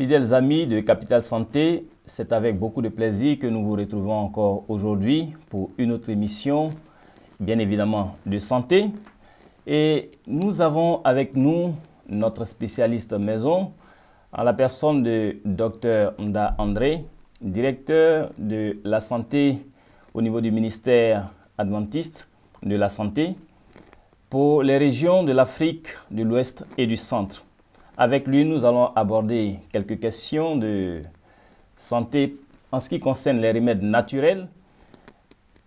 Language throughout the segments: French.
Fidèles amis de Capital Santé, c'est avec beaucoup de plaisir que nous vous retrouvons encore aujourd'hui pour une autre émission, bien évidemment de santé. Et nous avons avec nous notre spécialiste maison, en la personne de Dr Nda André, directeur de la santé au niveau du ministère adventiste de la santé pour les régions de l'Afrique de l'Ouest et du Centre. Avec lui, nous allons aborder quelques questions de santé en ce qui concerne les remèdes naturels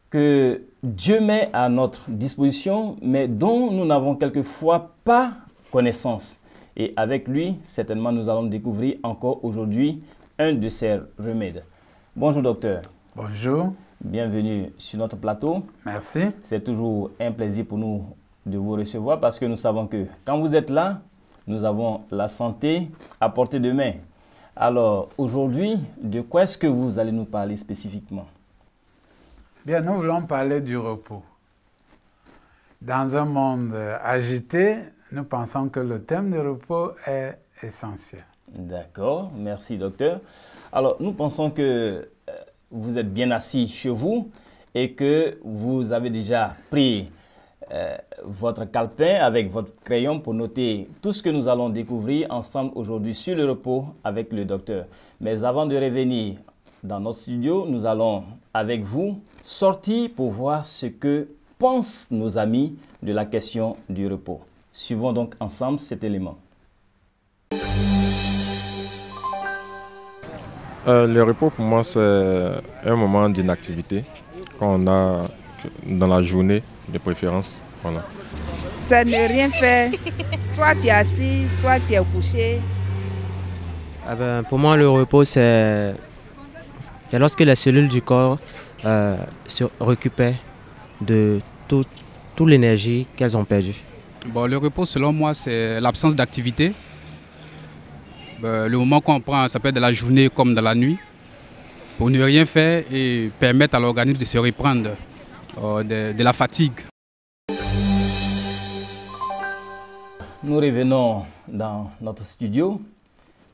que Dieu met à notre disposition, mais dont nous n'avons quelquefois pas connaissance. Et avec lui, certainement, nous allons découvrir encore aujourd'hui un de ces remèdes. Bonjour docteur. Bonjour. Bienvenue sur notre plateau. Merci. C'est toujours un plaisir pour nous de vous recevoir parce que nous savons que quand vous êtes là, nous avons la santé à portée de main. Alors, aujourd'hui, de quoi est-ce que vous allez nous parler spécifiquement? Bien, nous voulons parler du repos. Dans un monde agité, nous pensons que le thème du repos est essentiel. D'accord, merci docteur. Alors, nous pensons que vous êtes bien assis chez vous et que vous avez déjà pris votre calepin avec votre crayon pour noter tout ce que nous allons découvrir ensemble aujourd'hui sur le repos avec le docteur. Mais avant de revenir dans notre studio, nous allons avec vous sortir pour voir ce que pensent nos amis de la question du repos. Suivons donc ensemble cet élément. Le repos pour moi c'est un moment d'inactivité qu'on a dans la journée de préférence. Voilà. Ça ne rien faire. Soit tu es assis, soit tu es couché. Pour moi, le repos, c'est lorsque les cellules du corps se récupèrent de toute l'énergie qu'elles ont perdue. Bon, le repos, selon moi, c'est l'absence d'activité. Le moment qu'on prend, ça peut être de la journée comme de la nuit, pour ne rien faire et permettre à l'organisme de se reprendre de la fatigue. Nous revenons dans notre studio.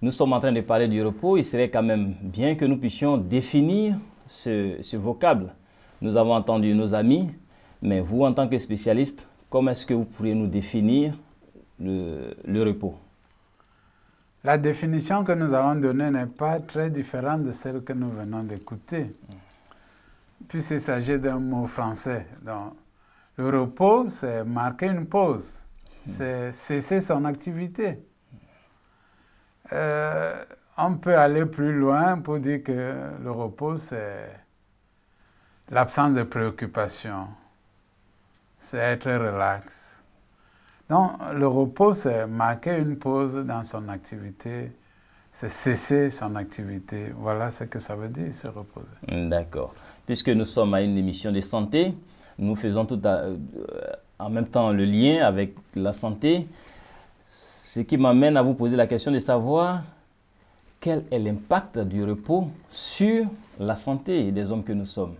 Nous sommes en train de parler du repos. Il serait quand même bien que nous puissions définir ce vocable. Nous avons entendu nos amis, mais vous, en tant que spécialiste, comment est-ce que vous pourriez nous définir le repos? La définition que nous allons donner n'est pas très différente de celle que nous venons d'écouter, puisqu'il s'agit d'un mot français. Donc, le repos, c'est marquer une pause, c'est cesser son activité. On peut aller plus loin pour dire que le repos, c'est l'absence de préoccupation, c'est être relax. Donc, le repos, c'est marquer une pause dans son activité, c'est cesser son activité. Voilà ce que ça veut dire, se reposer. D'accord. Puisque nous sommes à une émission de santé, nous faisons tout en même temps le lien avec la santé, ce qui m'amène à vous poser la question de savoir quel est l'impact du repos sur la santé des hommes que nous sommes.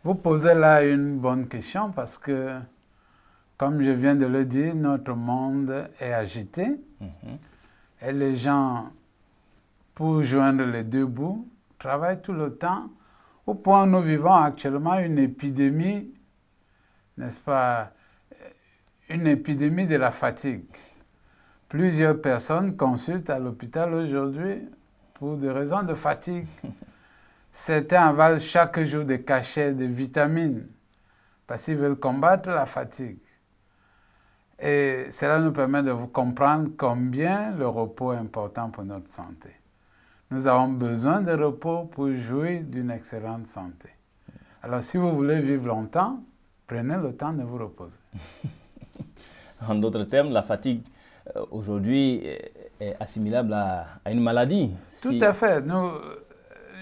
Vous posez là une bonne question parce que, comme je viens de le dire, notre monde est agité et les gens, pour joindre les deux bouts, travaillent tout le temps au point où nous vivons actuellement une épidémie, n'est-ce pas, une épidémie de la fatigue. Plusieurs personnes consultent à l'hôpital aujourd'hui pour des raisons de fatigue. Certains avalent chaque jour des cachets de vitamines parce qu'ils veulent combattre la fatigue. Et cela nous permet de vous comprendre combien le repos est important pour notre santé. Nous avons besoin de repos pour jouir d'une excellente santé. Alors, si vous voulez vivre longtemps, prenez le temps de vous reposer. En d'autres termes, la fatigue aujourd'hui est assimilable à une maladie. Tout à fait.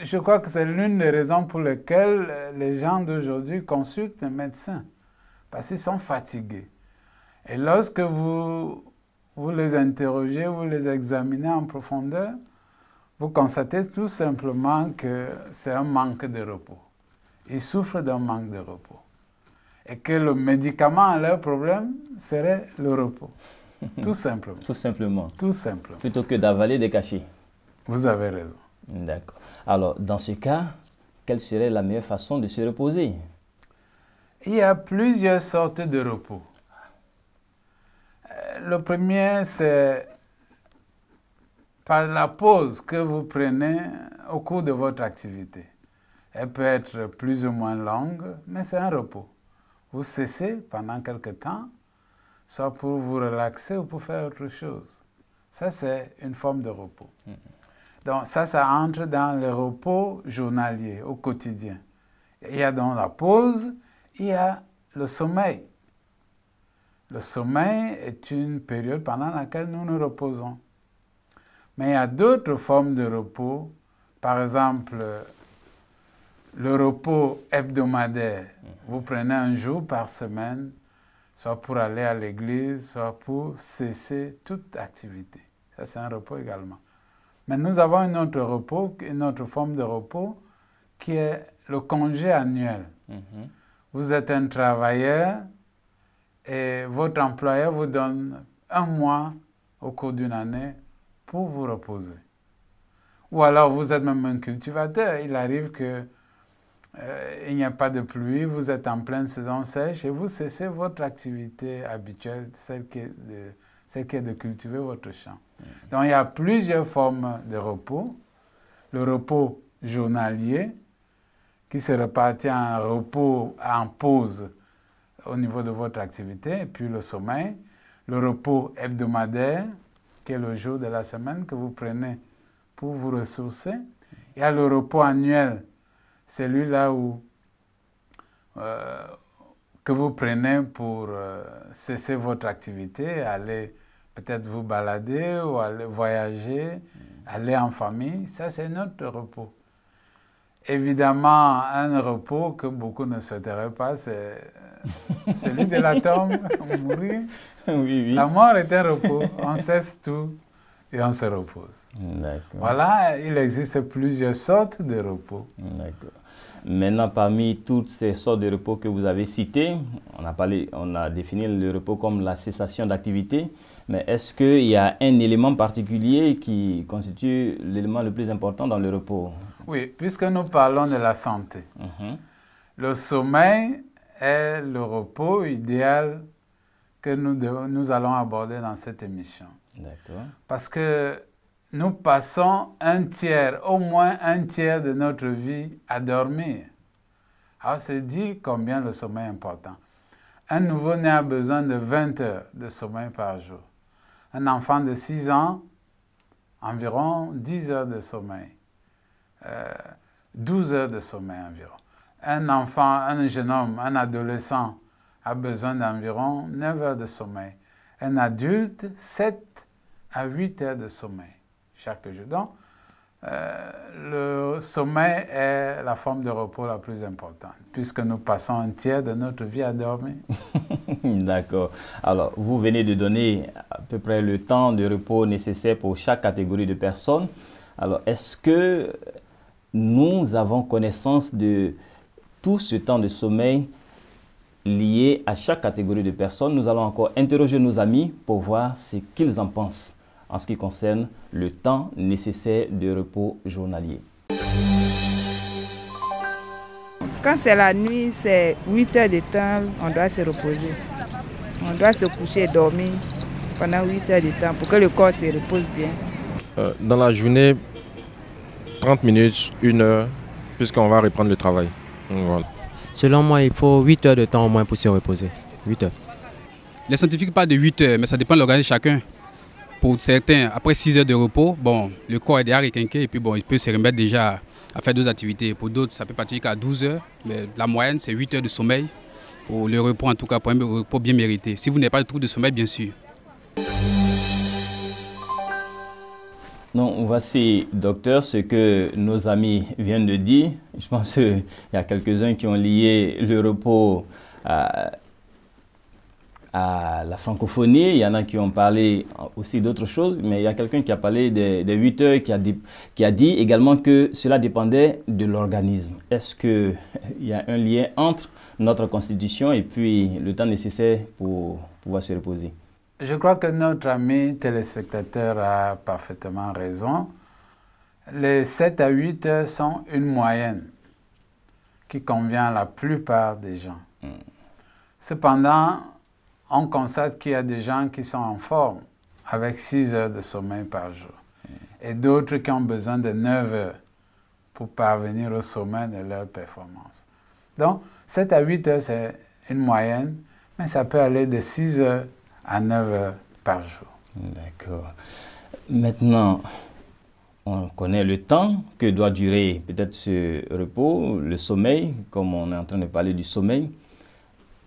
Je crois que c'est l'une des raisons pour lesquelles les gens d'aujourd'hui consultent les médecins, parce qu'ils sont fatigués. Et lorsque vous les interrogez, vous les examinez en profondeur, vous constatez tout simplement que c'est un manque de repos. Ils souffrent d'un manque de repos. Et que le médicament à leur problème serait le repos. Tout simplement. Tout simplement. Tout simplement. Plutôt que d'avaler des cachets. Vous avez raison. D'accord. Alors, dans ce cas, quelle serait la meilleure façon de se reposer? Il y a plusieurs sortes de repos. Le premier, c'est par la pause que vous prenez au cours de votre activité. Elle peut être plus ou moins longue, mais c'est un repos. Vous cessez pendant quelque temps, soit pour vous relaxer ou pour faire autre chose. Ça, c'est une forme de repos. Donc, ça entre dans le repos journalier, au quotidien. Il y a donc la pause, il y a le sommeil. Le sommeil est une période pendant laquelle nous nous reposons. Mais il y a d'autres formes de repos, par exemple, le repos hebdomadaire. Vous prenez un jour par semaine, soit pour aller à l'église, soit pour cesser toute activité. Ça, c'est un repos également. Mais nous avons une autre repos, une autre forme de repos, qui est le congé annuel. Vous êtes un travailleur et votre employeur vous donne un mois au cours d'une année pour vous reposer. Ou alors vous êtes même un cultivateur. Il arrive que il n'y a pas de pluie, vous êtes en pleine saison sèche et vous cessez votre activité habituelle, celle qui est de cultiver votre champ. Donc il y a plusieurs formes de repos. Le repos journalier, qui se répartit en repos, en pause au niveau de votre activité, et puis le sommeil. Le repos hebdomadaire, qui est le jour de la semaine que vous prenez pour vous ressourcer. Il y a le repos annuel, celui-là que vous prenez pour cesser votre activité, aller peut-être vous balader ou aller voyager, aller en famille. Ça, c'est notre repos. Évidemment, un repos que beaucoup ne souhaiteraient pas, c'est celui de la tombe, mourir. Oui. La mort est un repos, on cesse tout et on se repose. Voilà, il existe plusieurs sortes de repos. D'accord. Maintenant, parmi toutes ces sortes de repos que vous avez citées, on a défini le repos comme la cessation d'activité, mais est-ce qu'il y a un élément particulier qui constitue l'élément le plus important dans le repos? Oui, puisque nous parlons de la santé. Le sommeil est le repos idéal que nous allons aborder dans cette émission. D'accord. Parce que nous passons au moins un tiers de notre vie à dormir. Alors, c'est dit combien le sommeil est important. Un nouveau-né a besoin de 20 heures de sommeil par jour. Un enfant de 6 ans, environ 10 heures de sommeil. 12 heures de sommeil environ. Un enfant, un jeune homme, un adolescent a besoin d'environ 9 heures de sommeil. Un adulte, 7 à 8 heures de sommeil chaque jour. Donc, le sommeil est la forme de repos la plus importante, puisque nous passons un tiers de notre vie à dormir. D'accord. Alors, vous venez de donner à peu près le temps de repos nécessaire pour chaque catégorie de personnes. Alors, est-ce que nous avons connaissance de tout ce temps de sommeil lié à chaque catégorie de personnes? Nous allons encore interroger nos amis pour voir ce qu'ils en pensent en ce qui concerne le temps nécessaire de repos journalier. Quand c'est la nuit, c'est 8 heures de temps, on doit se reposer. On doit se coucher et dormir pendant 8 heures de temps pour que le corps se repose bien. Dans la journée, 30 minutes, 1 heure, puisqu'on va reprendre le travail. Voilà. Selon moi, il faut 8 heures de temps au moins pour se reposer. 8 heures. Les scientifiques parlent de 8 heures, mais ça dépend de l'organisme de chacun. Pour certains, après 6 heures de repos, bon, le corps est déjà requinqué et puis bon, il peut se remettre déjà à faire d'autres activités. Pour d'autres, ça peut partir qu'à 12 heures, mais la moyenne, c'est 8 heures de sommeil. Pour le repos, en tout cas, pour un repos bien mérité. Si vous n'avez pas de trouble de sommeil, bien sûr. Non, voici, docteur, ce que nos amis viennent de dire. Je pense qu'il y a quelques-uns qui ont lié le repos à la francophonie. Il y en a qui ont parlé aussi d'autres choses, mais il y a quelqu'un qui a parlé des 8 heures, qui a dit également que cela dépendait de l'organisme. Est-ce qu'il y a un lien entre notre constitution et puis le temps nécessaire pour pouvoir se reposer? Je crois que notre ami téléspectateur a parfaitement raison. Les 7 à 8 heures sont une moyenne qui convient à la plupart des gens. Cependant, on constate qu'il y a des gens qui sont en forme avec 6 heures de sommeil par jour et d'autres qui ont besoin de 9 heures pour parvenir au sommet de leur performance. Donc, 7 à 8 heures, c'est une moyenne, mais ça peut aller de 6 heures à 9 heures par jour. D'accord. Maintenant, on connaît le temps que doit durer peut-être ce repos, le sommeil, comme on est en train de parler du sommeil.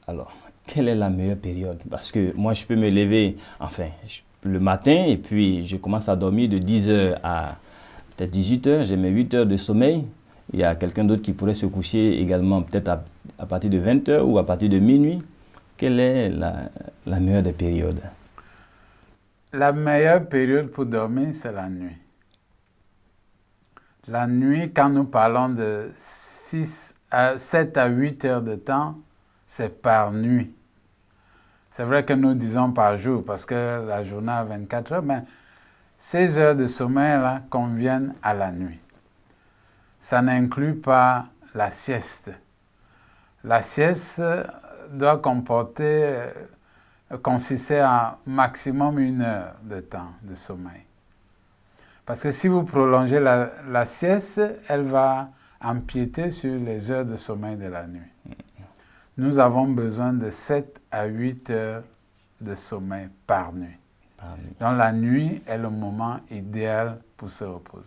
Alors, quelle est la meilleure période? Parce que moi, je peux me lever, enfin, le matin et puis je commence à dormir de 10 heures à peut-être 18 heures. J'ai mes 8 heures de sommeil. Il y a quelqu'un d'autre qui pourrait se coucher également peut-être à partir de 20 heures ou à partir de minuit. Quelle est la meilleure des périodes? La meilleure période pour dormir, c'est la nuit. La nuit, quand nous parlons de 7 à 8 heures de temps, c'est par nuit. C'est vrai que nous disons par jour, parce que la journée a 24 heures, mais ces heures de sommeil-là conviennent à la nuit. Ça n'inclut pas la sieste. La sieste doit consister en maximum 1 heure de temps de sommeil. Parce que si vous prolongez la sieste, elle va empiéter sur les heures de sommeil de la nuit. Nous avons besoin de 7 à 8 heures de sommeil par nuit. Donc la nuit est le moment idéal pour se reposer.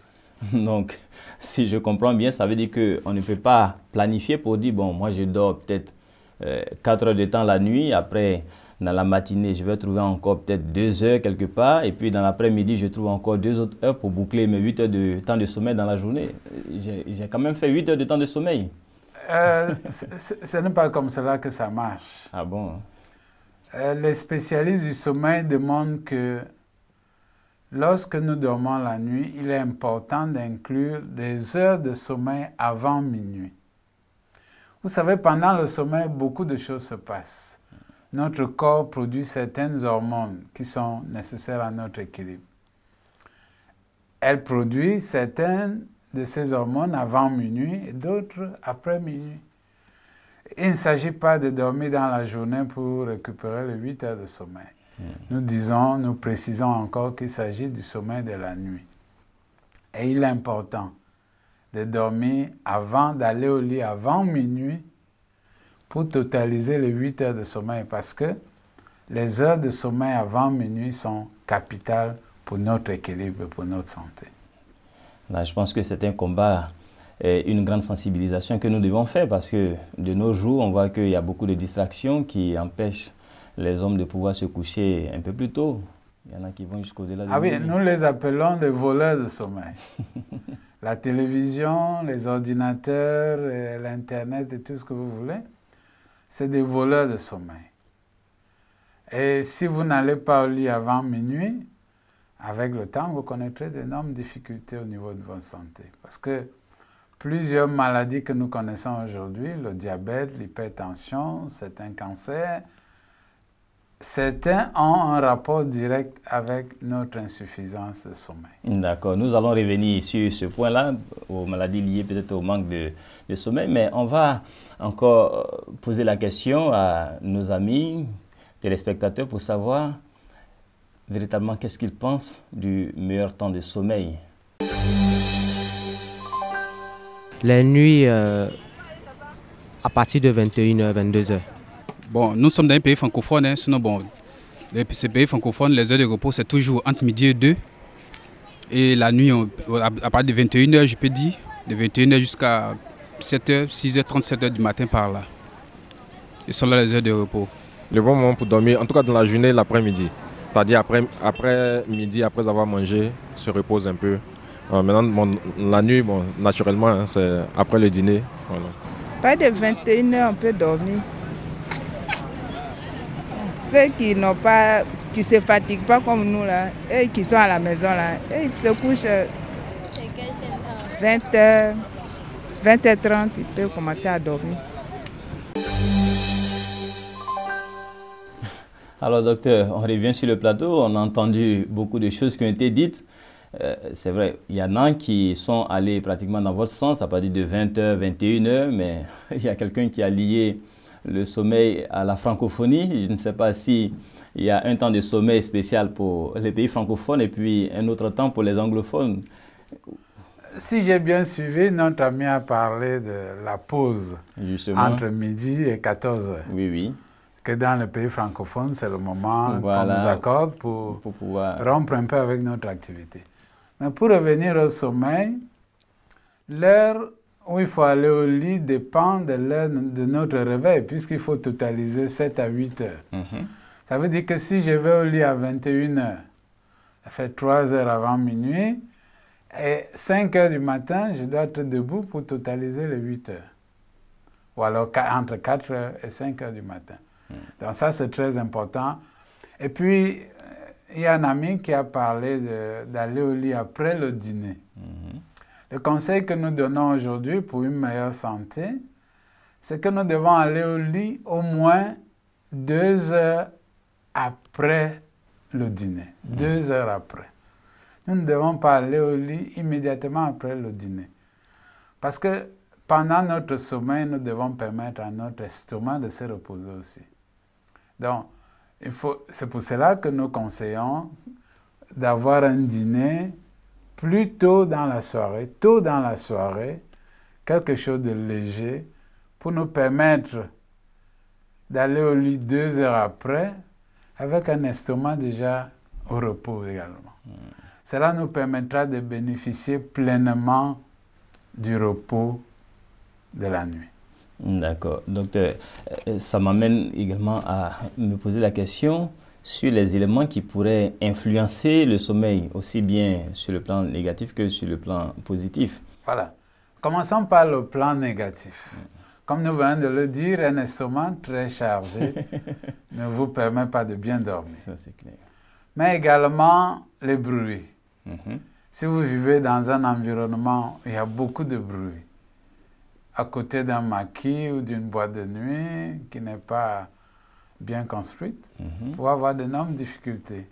Donc, si je comprends bien, ça veut dire qu'on ne peut pas planifier pour dire, bon, moi je dors peut-être 4 heures de temps la nuit, après dans la matinée, je vais trouver encore peut-être 2 heures quelque part, et puis dans l'après-midi, je trouve encore 2 autres heures pour boucler mes 8 heures de temps de sommeil dans la journée. J'ai quand même fait 8 heures de temps de sommeil. Ce n'est pas comme cela que ça marche. Ah bon? Les spécialistes du sommeil demandent que lorsque nous dormons la nuit, il est important d'inclure des heures de sommeil avant minuit. Vous savez, pendant le sommeil, beaucoup de choses se passent. Notre corps produit certaines hormones qui sont nécessaires à notre équilibre. Elle produit certaines de ces hormones avant minuit et d'autres après minuit. Il ne s'agit pas de dormir dans la journée pour récupérer les 8 heures de sommeil. Nous précisons encore qu'il s'agit du sommeil de la nuit. Et il est important de dormir avant d'aller au lit avant minuit pour totaliser les 8 heures de sommeil parce que les heures de sommeil avant minuit sont capitales pour notre équilibre et pour notre santé. Là, je pense que c'est un combat et une grande sensibilisation que nous devons faire parce que de nos jours, on voit qu'il y a beaucoup de distractions qui empêchent les hommes de pouvoir se coucher un peu plus tôt. Il y en a qui vont jusqu'au-delà de oui, nous les appelons les voleurs de sommeil. La télévision, les ordinateurs, l'Internet et tout ce que vous voulez, c'est des voleurs de sommeil. Et si vous n'allez pas au lit avant minuit, avec le temps, vous connaîtrez d'énormes difficultés au niveau de votre santé. Parce que plusieurs maladies que nous connaissons aujourd'hui, le diabète, l'hypertension, certains cancers, certains ont un rapport direct avec notre insuffisance de sommeil. D'accord, nous allons revenir sur ce point-là, aux maladies liées peut-être au manque de sommeil, mais on va encore poser la question à nos amis téléspectateurs pour savoir véritablement qu'est-ce qu'ils pensent du meilleur temps de sommeil. Les nuits à partir de 21h, 22h. Bon, nous sommes dans un pays francophone, hein, sinon bon, ces pays francophones, les heures de repos, c'est toujours entre midi et 2. Et la nuit, à partir de 21h, je peux dire, de 21h jusqu'à 7h, 6h, 37h du matin par là. Ce sont là les heures de repos. Le bon moment pour dormir, en tout cas dans la journée, l'après-midi. C'est-à-dire après midi, après avoir mangé, se repose un peu. Maintenant, bon, la nuit, bon, naturellement, hein, c'est après le dîner. Voilà. Pas de 21h, on peut dormir. Ceux qui n'ont pas, qui ne se fatiguent pas comme nous, là, et qui sont à la maison, là, et ils se couchent 20h, 20h30, ils peuvent commencer à dormir. Alors docteur, on revient sur le plateau, on a entendu beaucoup de choses qui ont été dites. c'est vrai, il y en a qui sont allés pratiquement dans votre sens à partir de 20h, 21h, mais il y a quelqu'un qui a lié le sommeil à la francophonie. Je ne sais pas si il y a un temps de sommeil spécial pour les pays francophones et puis un autre temps pour les anglophones. Si j'ai bien suivi, notre ami a parlé de la pause entre midi et 14h. Oui, oui. Que dans le pays francophone, c'est le moment qu'on nous accorde pour pouvoir rompre un peu avec notre activité. Mais pour revenir au sommeil, l'heure où il faut aller au lit dépend de l'heure de notre réveil, puisqu'il faut totaliser 7 à 8 heures. Ça veut dire que si je vais au lit à 21 heures, ça fait 3 heures avant minuit, et 5 heures du matin, je dois être debout pour totaliser les 8 heures. Ou alors entre 4 heures et 5 heures du matin. Donc ça, c'est très important. Et puis, il y a un ami qui a parlé d'aller au lit après le dîner. Le conseil que nous donnons aujourd'hui pour une meilleure santé, c'est que nous devons aller au lit au moins 2 heures après le dîner. 2 heures après. Nous ne devons pas aller au lit immédiatement après le dîner. Parce que pendant notre sommeil, nous devons permettre à notre estomac de se reposer aussi. Donc, c'est pour cela que nous conseillons d'avoir un dîner plus tôt dans la soirée, quelque chose de léger, pour nous permettre d'aller au lit 2 heures après, avec un estomac déjà au repos également. Cela nous permettra de bénéficier pleinement du repos de la nuit. D'accord. Docteur, ça m'amène également à me poser la question sur les éléments qui pourraient influencer le sommeil, aussi bien sur le plan négatif que sur le plan positif. Voilà. Commençons par le plan négatif. Comme nous venons de le dire, un estomac très chargé ne vous permet pas de bien dormir. Ça, c'est clair. Mais également les bruits. Si vous vivez dans un environnement où il y a beaucoup de bruit, à côté d'un maquis ou d'une boîte de nuit qui n'est pas bien construite, vous pouvez avoir d'énormes difficultés.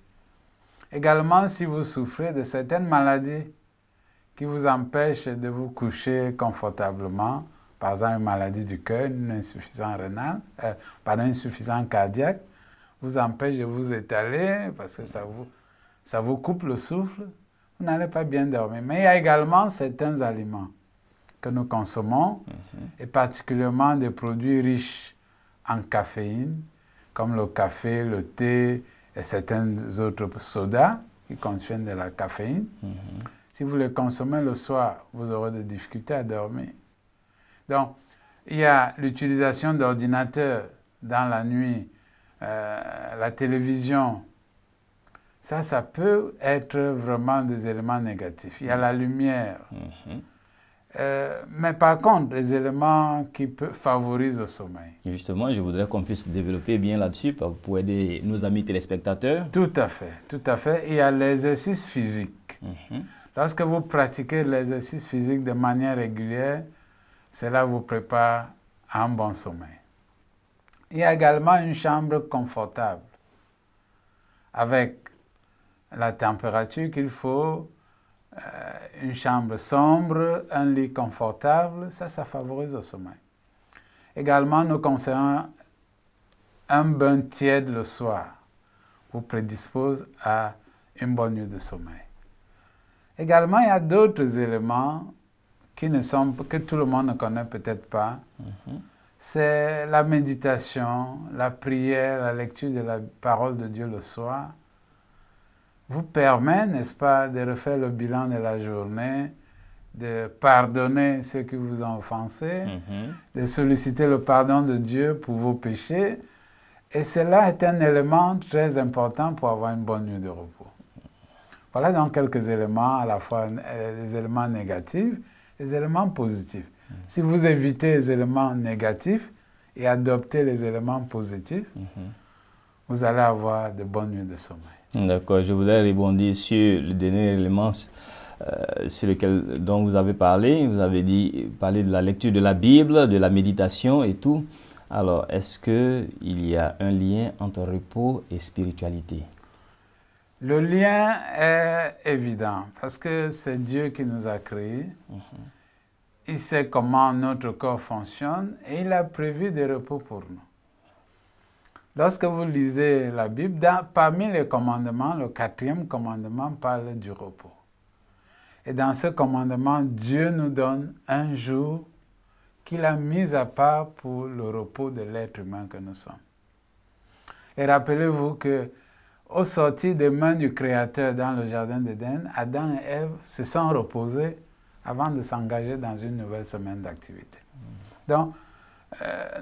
Également, si vous souffrez de certaines maladies qui vous empêchent de vous coucher confortablement, par exemple une maladie du cœur, une insuffisance rénale, une insuffisance cardiaque, vous empêche de vous étaler parce que ça vous coupe le souffle, vous n'allez pas bien dormir. Mais il y a également certains aliments que nous consommons, et particulièrement des produits riches en caféine, comme le café, le thé et certains autres sodas qui contiennent de la caféine. Si vous les consommez le soir, vous aurez des difficultés à dormir. Donc, il y a l'utilisation d'ordinateurs dans la nuit, la télévision. Ça peut être vraiment des éléments négatifs. Il y a la lumière. Mais par contre, les éléments qui favorisent le sommeil. Justement, je voudrais qu'on puisse développer bien là-dessus pour aider nos amis téléspectateurs. Tout à fait, tout à fait. Il y a l'exercice physique. Lorsque vous pratiquez l'exercice physique de manière régulière, cela vous prépare à un bon sommeil. Il y a également une chambre confortable, avec la température qu'il faut, une chambre sombre, un lit confortable, ça favorise le sommeil. Également, nous conseillons un bain tiède le soir, vous prédispose à une bonne nuit de sommeil. Également, il y a d'autres éléments que tout le monde ne connaît peut-être pas. C'est la méditation, la prière, la lecture de la parole de Dieu le soir. Vous permet, n'est-ce pas, de refaire le bilan de la journée, de pardonner ceux qui vous ont offensé, de solliciter le pardon de Dieu pour vos péchés. Et cela est un élément très important pour avoir une bonne nuit de repos. Voilà donc quelques éléments, à la fois des éléments négatifs et des éléments positifs. Si vous évitez les éléments négatifs et adoptez les éléments positifs, vous allez avoir de bonnes nuits de sommeil. D'accord, je voudrais rebondir sur le dernier élément sur lequel dont vous avez parlé. Vous avez parlé de la lecture de la Bible, de la méditation et tout. Alors, est-ce qu'il y a un lien entre repos et spiritualité? Le lien est évident parce que c'est Dieu qui nous a créés. Il sait comment notre corps fonctionne et il a prévu des repos pour nous. Lorsque vous lisez la Bible, parmi les commandements, le 4e commandement parle du repos. Et dans ce commandement, Dieu nous donne un jour qu'il a mis à part pour le repos de l'être humain que nous sommes. Et rappelez-vous que au sortir des mains du Créateur dans le Jardin d'Éden, Adam et Ève se sont reposés avant de s'engager dans une nouvelle semaine d'activité. Donc,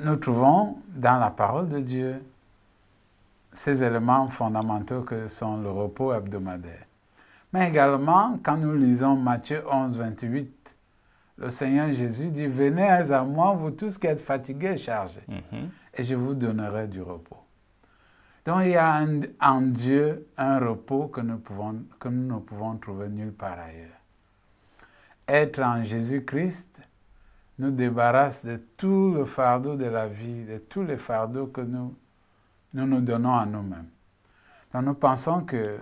nous trouvons dans la parole de Dieu ces éléments fondamentaux que sont le repos hebdomadaire. Mais également, quand nous lisons Matthieu 11, 28, le Seigneur Jésus dit « Venez à moi, vous tous qui êtes fatigués et chargés, et je vous donnerai du repos. » Donc, il y a en Dieu un repos que nous ne pouvons trouver nulle part ailleurs. Être en Jésus-Christ nous débarrasse de tout le fardeau de la vie, de tous les fardeaux que nous donnons à nous-mêmes. Donc, nous pensons que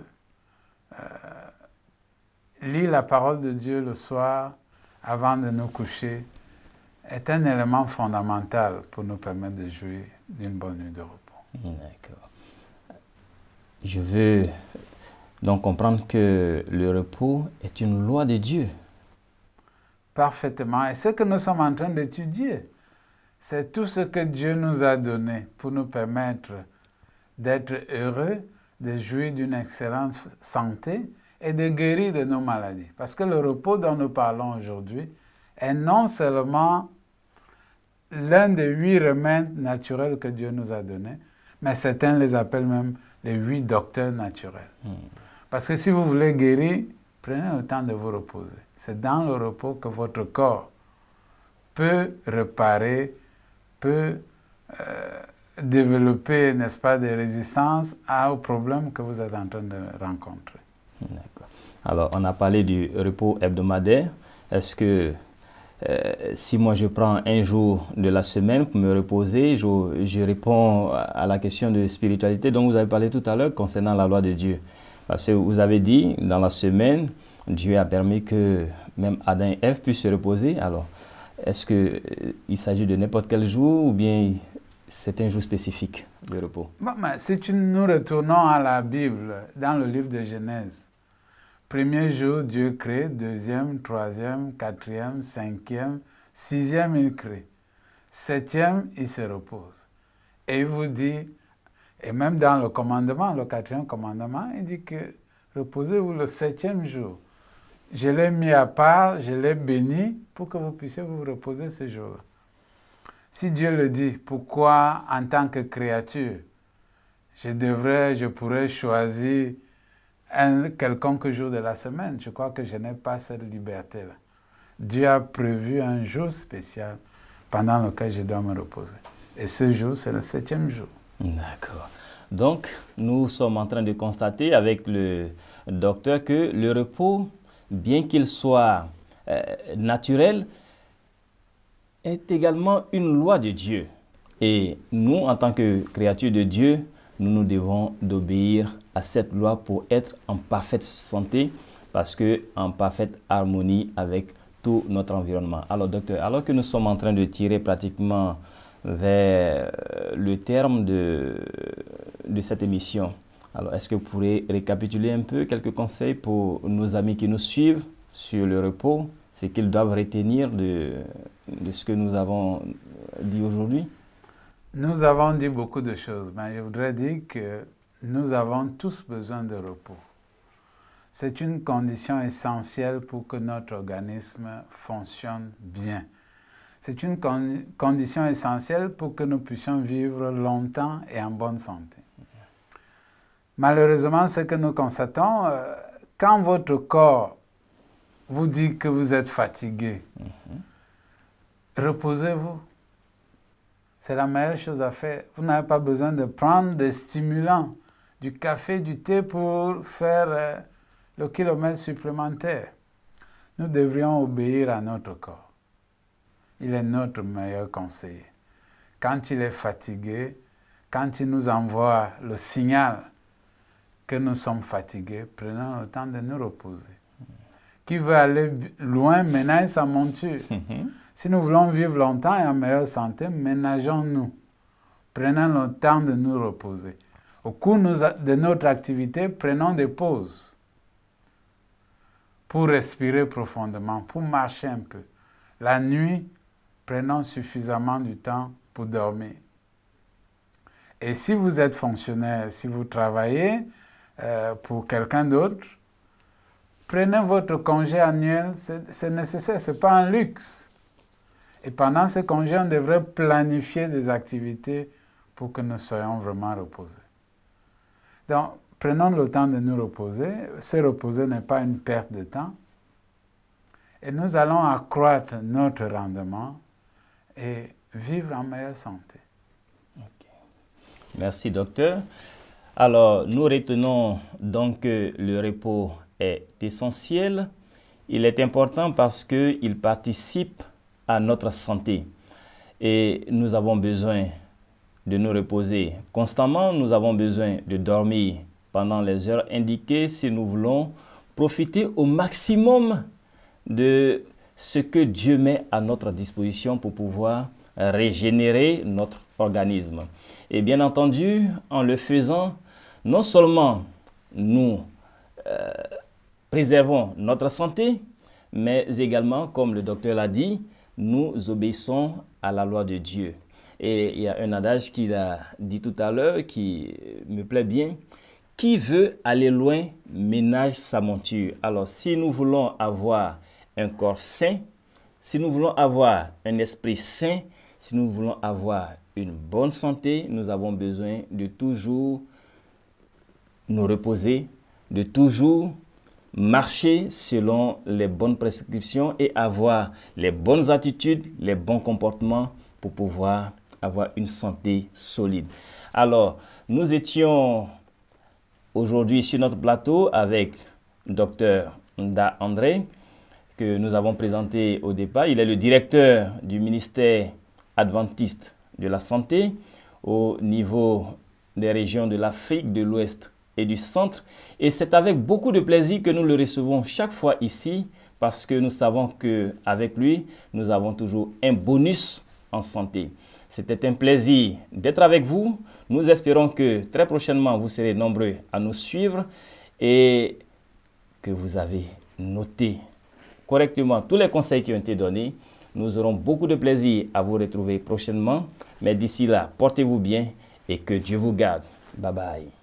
lire la parole de Dieu le soir avant de nous coucher est un élément fondamental pour nous permettre de jouir d'une bonne nuit de repos. D'accord. Je veux donc comprendre que le repos est une loi de Dieu. Parfaitement. Et ce que nous sommes en train d'étudier, c'est tout ce que Dieu nous a donné pour nous permettre d'être heureux, de jouir d'une excellente santé et de guérir de nos maladies. Parce que le repos dont nous parlons aujourd'hui est non seulement l'un des 8 remèdes naturels que Dieu nous a donnés, mais certains les appellent même les 8 docteurs naturels. Parce que si vous voulez guérir, prenez le temps de vous reposer. C'est dans le repos que votre corps peut réparer, peut développer, n'est-ce pas, des résistances aux problèmes que vous êtes en train de rencontrer. D'accord. Alors, on a parlé du repos hebdomadaire. Est-ce que si moi je prends un jour de la semaine pour me reposer, je réponds à la question de spiritualité dont vous avez parlé tout à l'heure concernant la loi de Dieu. Parce que vous avez dit, dans la semaine, Dieu a permis que même Adam et Ève puissent se reposer. Alors, est-ce qu'il s'agit de n'importe quel jour ou bien c'est un jour spécifique de repos? Bon, mais si nous retournons à la Bible, dans le livre de Genèse, premier jour, Dieu crée, deuxième, troisième, quatrième, cinquième, sixième, il crée. Septième, il se repose. Et il vous dit, et même dans le commandement, le 4e commandement, il dit que reposez-vous le 7e jour. Je l'ai mis à part, je l'ai béni pour que vous puissiez vous reposer ce jour-là. Si Dieu le dit, pourquoi en tant que créature, je pourrais choisir un quelconque jour de la semaine? Je crois que je n'ai pas cette liberté-là. Dieu a prévu un jour spécial pendant lequel je dois me reposer. Et ce jour, c'est le 7e jour. D'accord. Donc, nous sommes en train de constater avec le docteur que le repos, bien qu'il soit naturel, est également une loi de Dieu. Et nous, en tant que créatures de Dieu, nous devons d'obéir à cette loi pour être en parfaite santé, parce que en parfaite harmonie avec tout notre environnement. Alors, docteur, alors que nous sommes en train de tirer pratiquement vers le terme de cette émission, alors est-ce que vous pourrez récapituler un peu quelques conseils pour nos amis qui nous suivent sur le repos, ce qu'ils doivent retenir de ce que nous avons dit aujourd'hui? Nous avons dit beaucoup de choses, mais je voudrais dire que nous avons tous besoin de repos. C'est une condition essentielle pour que notre organisme fonctionne bien. C'est une condition essentielle pour que nous puissions vivre longtemps et en bonne santé. Malheureusement, ce que nous constatons, quand votre corps vous dit que vous êtes fatigué, reposez-vous. C'est la meilleure chose à faire. Vous n'avez pas besoin de prendre des stimulants, du café, du thé pour faire le kilomètre supplémentaire. Nous devrions obéir à notre corps. Il est notre meilleur conseiller. Quand il est fatigué, quand il nous envoie le signal que nous sommes fatigués, prenons le temps de nous reposer. Qui veut aller loin, ménage sa monture. Si nous voulons vivre longtemps et en meilleure santé, ménageons-nous. Prenons le temps de nous reposer. Au cours de notre activité, prenons des pauses pour respirer profondément, pour marcher un peu. La nuit, prenons suffisamment du temps pour dormir. Et si vous êtes fonctionnaire, si vous travaillez pour quelqu'un d'autre, prenez votre congé annuel, c'est nécessaire, ce n'est pas un luxe. Et pendant ce congé, on devrait planifier des activités pour que nous soyons vraiment reposés. Donc, prenons le temps de nous reposer. Se reposer n'est pas une perte de temps. Et nous allons accroître notre rendement et vivre en meilleure santé. Okay. Merci, docteur. Alors, nous retenons donc que le repos est essentiel. Il est important parce qu'il participe à notre santé. Et nous avons besoin de nous reposer constamment. Nous avons besoin de dormir pendant les heures indiquées si nous voulons profiter au maximum de ce que Dieu met à notre disposition pour pouvoir régénérer notre organisme. Et bien entendu, en le faisant, non seulement nous préservons notre santé, mais également, comme le docteur l'a dit, nous obéissons à la loi de Dieu. Et il y a un adage qu'il a dit tout à l'heure qui me plaît bien. Qui veut aller loin ménage sa monture. Alors, si nous voulons avoir un corps sain, si nous voulons avoir un esprit sain, si nous voulons avoir une bonne santé, nous avons besoin de toujours nous reposer, de toujours marcher selon les bonnes prescriptions et avoir les bonnes attitudes, les bons comportements pour pouvoir avoir une santé solide. Alors, nous étions aujourd'hui sur notre plateau avec Dr Nda André, que nous avons présenté au départ. Il est le directeur du ministère adventiste de la santé au niveau des régions de l'Afrique, de l'Ouest et du Centre. Et c'est avec beaucoup de plaisir que nous le recevons chaque fois ici parce que nous savons qu'avec lui, nous avons toujours un bonus en santé. C'était un plaisir d'être avec vous. Nous espérons que très prochainement, vous serez nombreux à nous suivre et que vous avez noté correctement tous les conseils qui ont été donnés. Nous aurons beaucoup de plaisir à vous retrouver prochainement. Mais d'ici là, portez-vous bien et que Dieu vous garde. Bye bye.